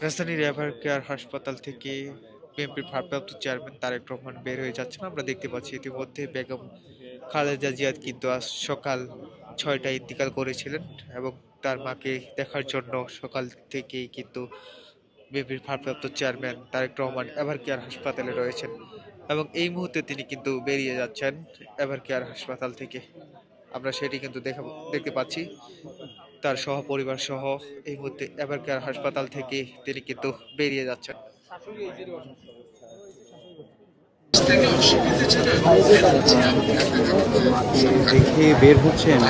রাজধানীর ever care হাসপাতাল থেকে বিএনপির ভারপ্রাপ্ত চেয়ারম্যান তারেক রহমান বের হয়ে যাচ্ছেন। আমরা দেখতে পাচ্ছি ইতিমধ্যে বেগম খালেদা জিয়াদ কিন্তু আজ সকাল ৬টায় ইন্তিকাল করেছিলেন এবং তার মাকে দেখার জন্য সকাল থেকেই কিন্তু বিএনপির ভারপ্রাপ্ত chairman Tarique Rahman Evercare হাসপাতালে রয়েছেন এবং এই মুহূর্তে তিনি কিন্তু বেরিয়ে যাচ্ছেন এভার কেয়ার হাসপাতাল থেকে। আমরা সেটি কিন্তু দেখতে পাচ্ছি। তার সহপরিবার সহ এই মুহূর্তে এভার কেয়ার হাসপাতাল থেকে তিনি কিন্তু বেরিয়ে যাচ্ছেন। দেখে বের হচ্ছেন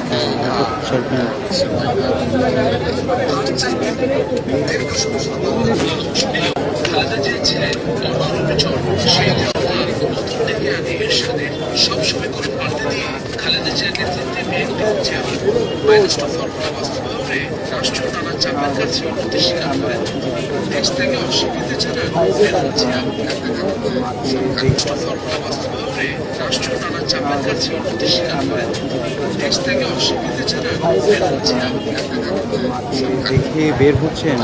সবসময় করে পাল্টে দিয়ে খালেদা জিয়ার নেতৃত্বে বিএনপির চেয়ারম্যান -2 ফর্মুলা বাস্তবায়নে রাষ্ট্রীয় নানা চাপের কাছে অনুমতি স্বীকার করেন। দেশ থেকে অস্বীকৃতি জানান বেগম জিয়া। ফর্মুলা বাস্তবায়নে রাষ্ট্রীয় নানা চাপের কাছে অনুমতি স্বীকার করেন। দেশ থেকে অস্বীকৃতি জানান বেগম জিয়া। দেখে বের হচ্ছেন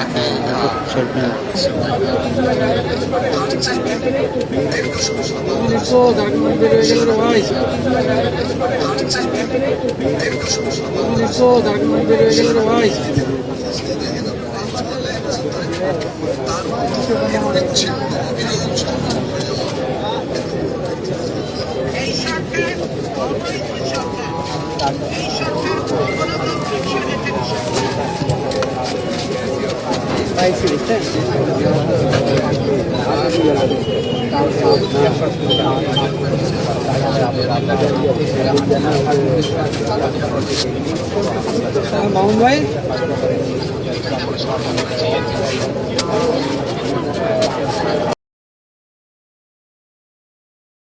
মামুন ভাই